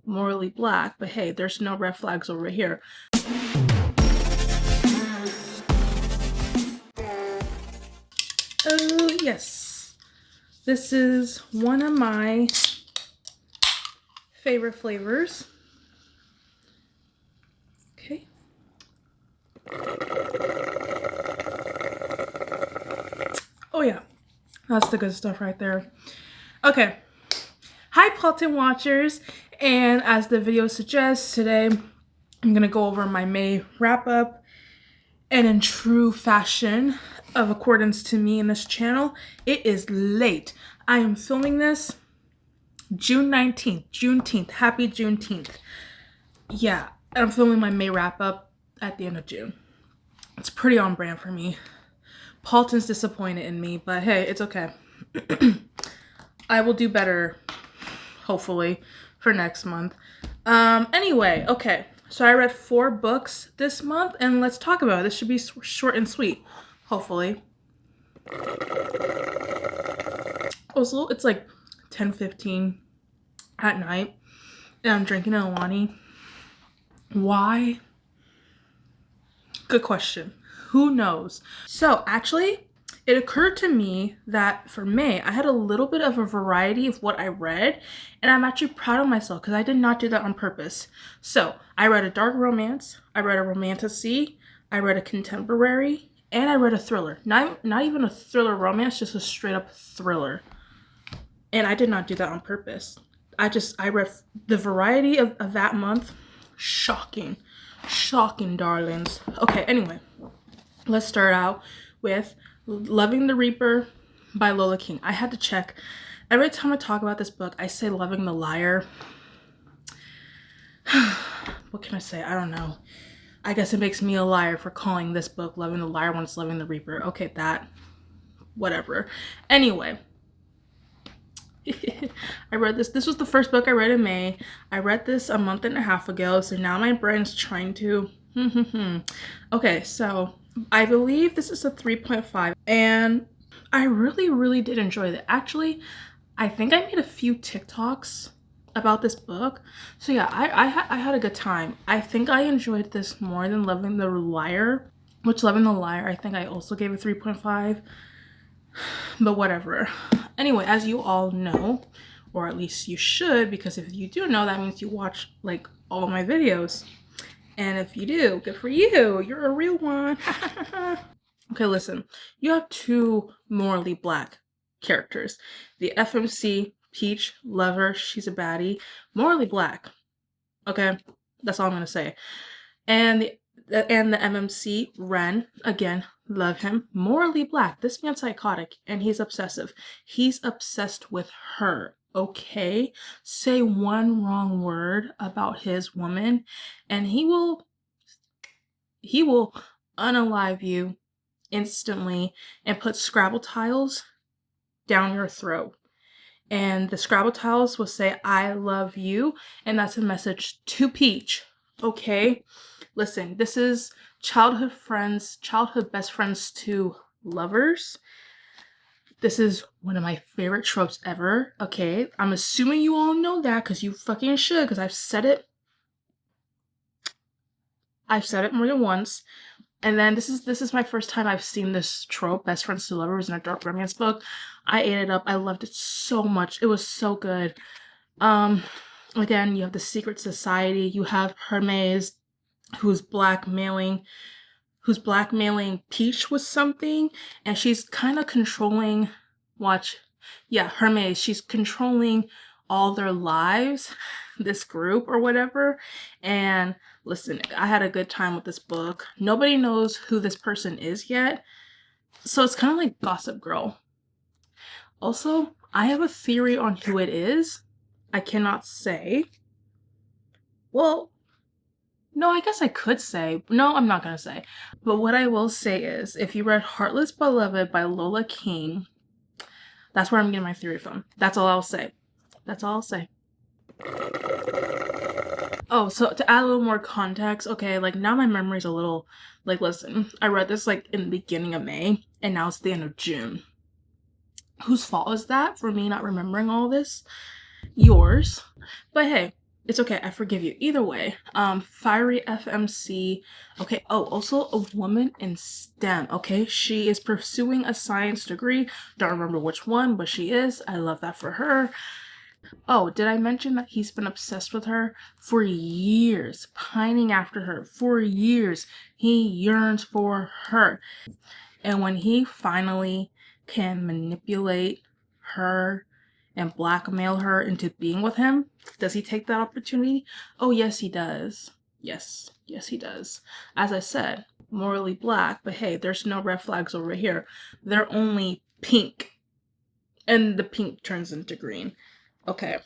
morally black, but hey, there's no red flags over here. Oh yes, this is one of my favorite flavors. Okay. Oh yeah, that's the good stuff right there. Okay. Hi Paulton watchers, and as the video suggests, today I'm gonna go over my May wrap up, and in true fashion of accordance to me in this channel, it is late. I am filming this June 19th, Juneteenth, happy Juneteenth. Yeah, I'm filming my May wrap up at the end of June. It's pretty on brand for me. Paulton's disappointed in me, but hey, it's okay. I will do better, hopefully, for next month. Anyway, okay. So I read 4 books this month, and let's talk about it. This should be short and sweet, hopefully. Also, it's like 10:15 at night, and I'm drinking a Alani. Why? Good question. Who knows? So actually, it occurred to me that for May, I had a little bit of a variety of what I read, and I'm actually proud of myself because I did not do that on purpose. So I read a dark romance, I read a romantasy, I read a contemporary, and I read a thriller. Not even a thriller romance, just a straight up thriller. And I did not do that on purpose. I read the variety of that month. Shocking. Shocking, darlings. Okay, anyway, let's start out with Loving the Reaper by Lola King. I had to check. Every time I talk about this book, I say Loving the Liar. What can I say? I don't know. I guess it makes me a liar for calling this book Loving the Liar when it's Loving the Reaper. Okay, that. Whatever. Anyway. I read this. This was the first book I read in May. I read this a month and a half ago, so now my brain's trying to... Okay, so I believe this is a 3.5, and I really did enjoy it. Actually, I think I made a few TikToks about this book. So yeah, I had a good time. I think I enjoyed this more than Loving the Liar, which Loving the Liar I think I also gave a 3.5. But whatever. Anyway, as you all know, or at least you should, because if you do know, that means you watch like all my videos. And if you do, good for you. You're a real one. Okay, listen. You have 2 morally black characters. The FMC, Peach, lover, she's a baddie. Morally black. Okay? That's all I'm gonna say. And the MMC, Ren, again, love him. Morally black. This man's psychotic and he's obsessive. He's obsessed with her. Okay? Say one wrong word about his woman and he will unalive you instantly and put Scrabble tiles down your throat. And the Scrabble tiles will say, I love you. And that's a message to Peach. Okay? Listen, this is childhood best friends to lovers. This is one of my favorite tropes ever. Okay, I'm assuming you all know that because you fucking should, because I've said it more than once. And then this is my first time I've seen this trope, best friends to lovers, in a dark romance book. I ate it up. I loved it so much. It was so good. Again, you have the secret society. You have Hermes, who's blackmailing Peach with something, and she's kind of controlling, Hermes, she's controlling all their lives, this group or whatever. And listen, I had a good time with this book. Nobody knows who this person is yet, so it's kind of like Gossip Girl. Also, I have a theory on who it is. I cannot say. Well, no, I guess I could say. No, I'm not gonna say. But what I will say is, if you read Heartless Beloved by Lola King, that's where I'm getting my theory from. That's all I'll say. That's all I'll say. Oh, so to add a little more context, okay, like now my memory's a little, like, listen, I read this like in the beginning of May, and now it's the end of June. Whose fault is that for me not remembering all this? Yours. But hey, It's okay, I forgive you. Either way, fiery FMC. Okay, oh, also a woman in STEM, okay? She is pursuing a science degree. Don't remember which one, but she is. I love that for her. Oh, did I mention that he's been obsessed with her for years, pining after her for years? He yearns for her. And when he finally can manipulate her and blackmail her into being with him, does he take that opportunity? Oh, yes, he does. Yes, yes, he does. As I said, morally black, but hey, there's no red flags over here. They're only pink. And the pink turns into green. Okay.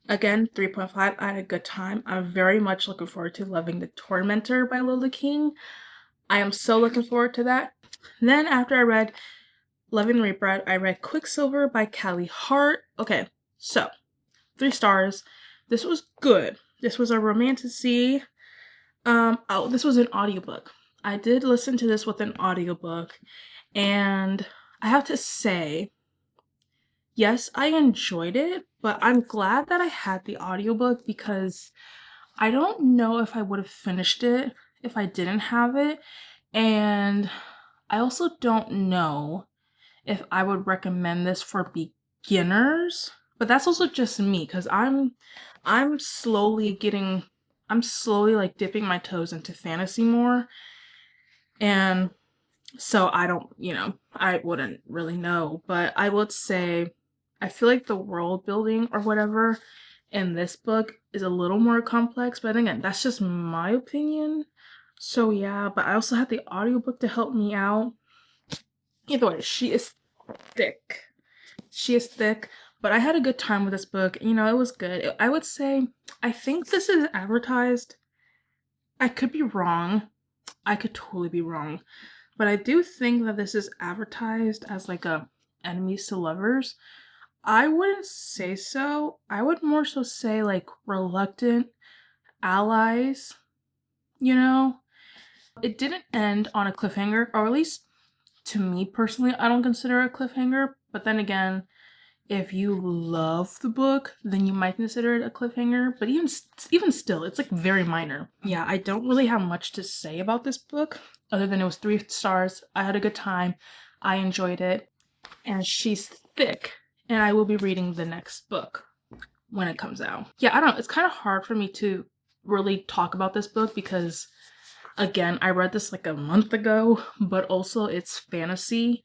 Again, 3.5. I had a good time. I'm very much looking forward to Loving the Tormentor by Lola King. I am so looking forward to that. Then after I read Loving the Reaper, I read Quicksilver by Callie Hart. Okay, so 3 stars. This was good. This was a romantasy. Oh, this was an audiobook. I did listen to this with an audiobook, and I have to say, yes, I enjoyed it, but I'm glad that I had the audiobook because I don't know if I would have finished it if I didn't have it. And I also don't know if I would recommend this for beginners, but that's also just me because I'm slowly like dipping my toes into fantasy more, and so I don't, I wouldn't really know, but I would say I feel like the world building or whatever in this book is a little more complex, but again, that's just my opinion. So yeah, but I also had the audiobook to help me out. Either way, she is thick. She is thick, but I had a good time with this book. It was good. I would say, I think this is advertised. I could be wrong. I could totally be wrong. But I do think that this is advertised as like a enemies to lovers. I wouldn't say so. I would more so say like reluctant allies, you know? It didn't end on a cliffhanger, or at least to me personally, I don't consider it a cliffhanger. But then again, if you love the book, then you might consider it a cliffhanger. But even still, it's like very minor. Yeah, I don't really have much to say about this book other than it was 3 stars. I had a good time. I enjoyed it. And she's thick. And I will be reading the next book when it comes out. Yeah, I don't know. It's kind of hard for me to really talk about this book because, again, I read this like a month ago, but also it's fantasy.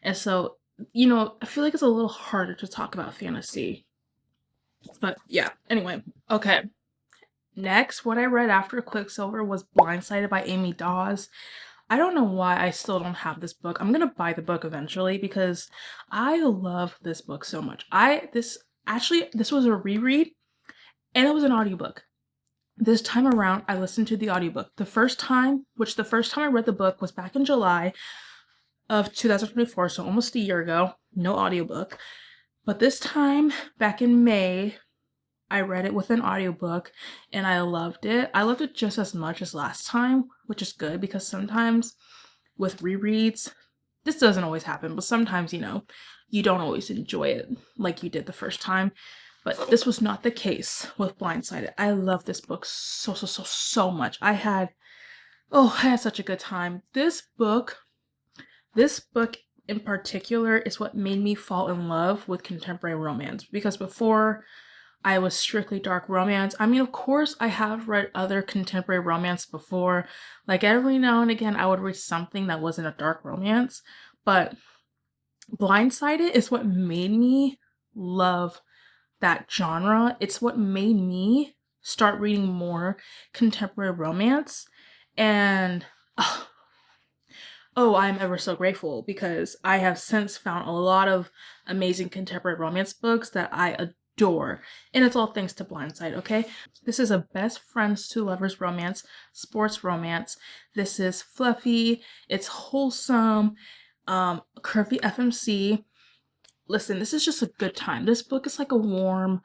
And so, I feel like it's a little harder to talk about fantasy. But yeah, anyway. Okay. Next, what I read after Quicksilver was Blindsided by Amy Daws. I don't know why I still don't have this book. I'm gonna buy the book eventually because I love this book so much. This was a reread and it was an audiobook. This time around, I listened to the audiobook. The first time I read the book was back in July of 2024, so almost a year ago. No audiobook. But this time, back in May, I read it with an audiobook and I loved it. I loved it just as much as last time, which is good because sometimes with rereads, this doesn't always happen, but sometimes, you don't always enjoy it like you did the first time. But this was not the case with Blindsided. I love this book so much. I had such a good time. This book in particular is what made me fall in love with contemporary romance, because before I was strictly dark romance. I mean, of course, I have read other contemporary romance before. Like every now and again, I would read something that wasn't a dark romance, but Blindsided is what made me love that genre. It's what made me start reading more contemporary romance, and I'm ever so grateful because I have since found a lot of amazing contemporary romance books that I adore, and it's all thanks to Blindside. Okay, this is a best friends to lovers romance, sports romance. This is fluffy, it's wholesome, curvy FMC. Listen, this is just a good time. This book is like a warm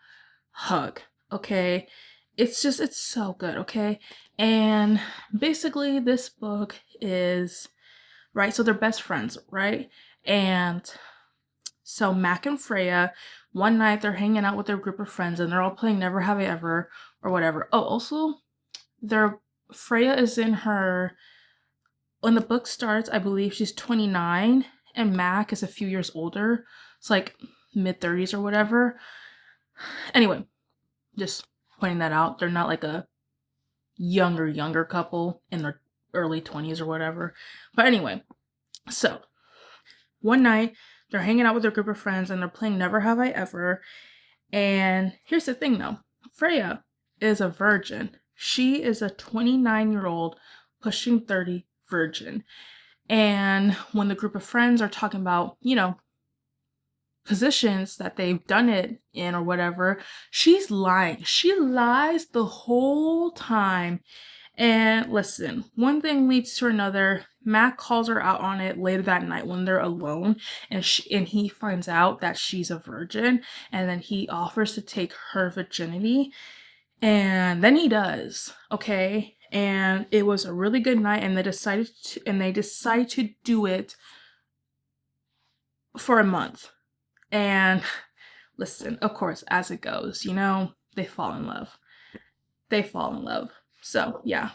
hug. Okay, it's so good. Okay, and basically this book is right, so they're best friends, right? And so Mac and Freya, one night they're hanging out with their group of friends and they're all playing Never Have I Ever or whatever. Oh, also, Freya is in her, when the book starts, I believe she's 29, and Mac is a few years older. It's like mid-30s or whatever. Anyway, just pointing that out. They're not like a younger couple in their early 20s or whatever. But anyway, so one night they're hanging out with their group of friends and they're playing Never Have I Ever. And here's the thing though, Freya is a virgin. She is a 29-year-old pushing 30 virgin. And when the group of friends are talking about, you know, positions that they've done it in or whatever, she's lying. She lies the whole time. And listen, one thing leads to another. Mac calls her out on it later that night when they're alone, and he finds out that she's a virgin, and then he offers to take her virginity, and then he does, okay? And it was a really good night, and they decide to do it for a month. And listen, of course, as it goes, you know, they fall in love. So, yeah.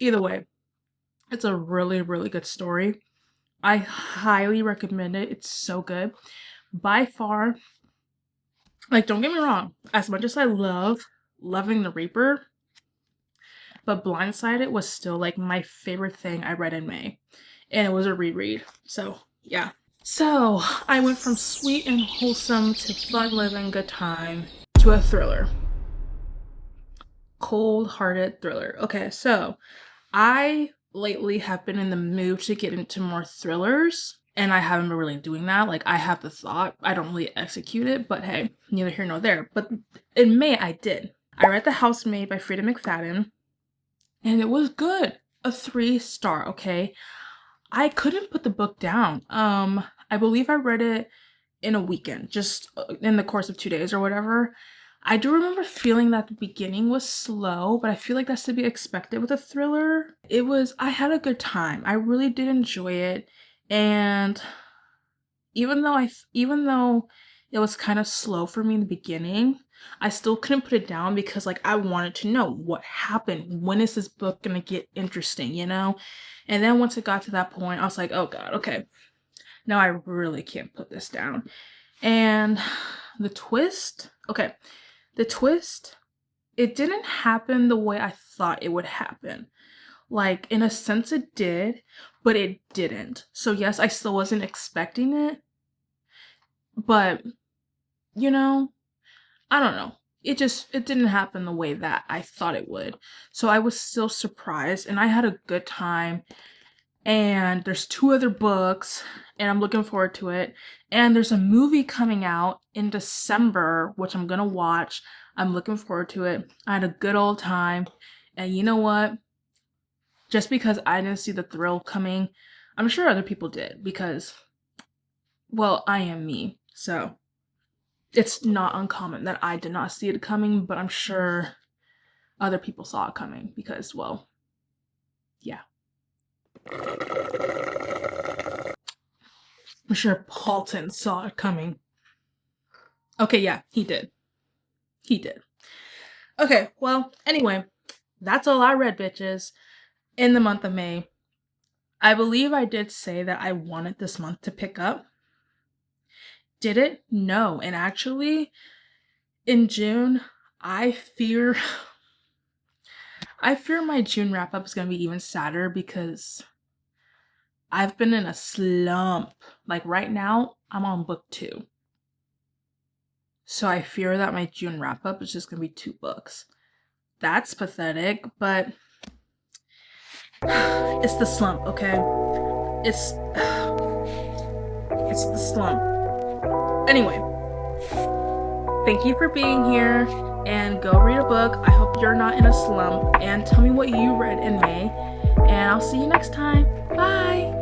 Either way, it's a really, really good story. I highly recommend it. It's so good. By far, like, don't get me wrong, as much as I loving the Reaper, but Blindsided was still like my favorite thing I read in May. And it was a reread. So, yeah. So, I went from sweet and wholesome to fun living good time to a thriller. Cold-hearted thriller. Okay, so I lately have been in the mood to get into more thrillers, and I haven't been really doing that. Like, I have the thought, I don't really execute it, but hey, neither here nor there. But in May, I did. I read The Housemaid by Frieda McFadden, and it was good. A 3-star, okay? I couldn't put the book down. I believe I read it in a weekend, just in the course of 2 days or whatever. I do remember feeling that the beginning was slow, but I feel like that's to be expected with a thriller. I had a good time. I really did enjoy it. And even though it was kind of slow for me in the beginning, I still couldn't put it down because like I wanted to know what happened. When is this book gonna get interesting, you know? And then once it got to that point, I was like, oh god, okay. Now I really can't put this down. And the twist, it didn't happen the way I thought it would happen. Like, in a sense it did, but it didn't. So yes, I still wasn't expecting it. But, you know, I don't know. It didn't happen the way that I thought it would. So I was still surprised, and I had a good time. And there's 2 other books, and I'm looking forward to it. And there's a movie coming out in December, which I'm gonna watch. I'm looking forward to it. I had a good old time. And you know what? Just because I didn't see the thrill coming, I'm sure other people did, because, well, I am me. So it's not uncommon that I did not see it coming, but I'm sure other people saw it coming because, well, yeah. I'm sure Paulton saw it coming. Okay, yeah, he did. Okay, well, anyway, that's all I read, bitches, in the month of May. I believe I did say that I wanted this month to pick up. Did it? No. And actually, in June, I fear my June wrap-up is going to be even sadder because I've been in a slump. Like, right now, I'm on book 2. So I fear that my June wrap-up is just going to be 2 books. That's pathetic, but it's the slump, okay? It's the slump. Anyway, thank you for being here, and go read a book. I hope you're not in a slump, and tell me what you read in May, and I'll see you next time. Bye!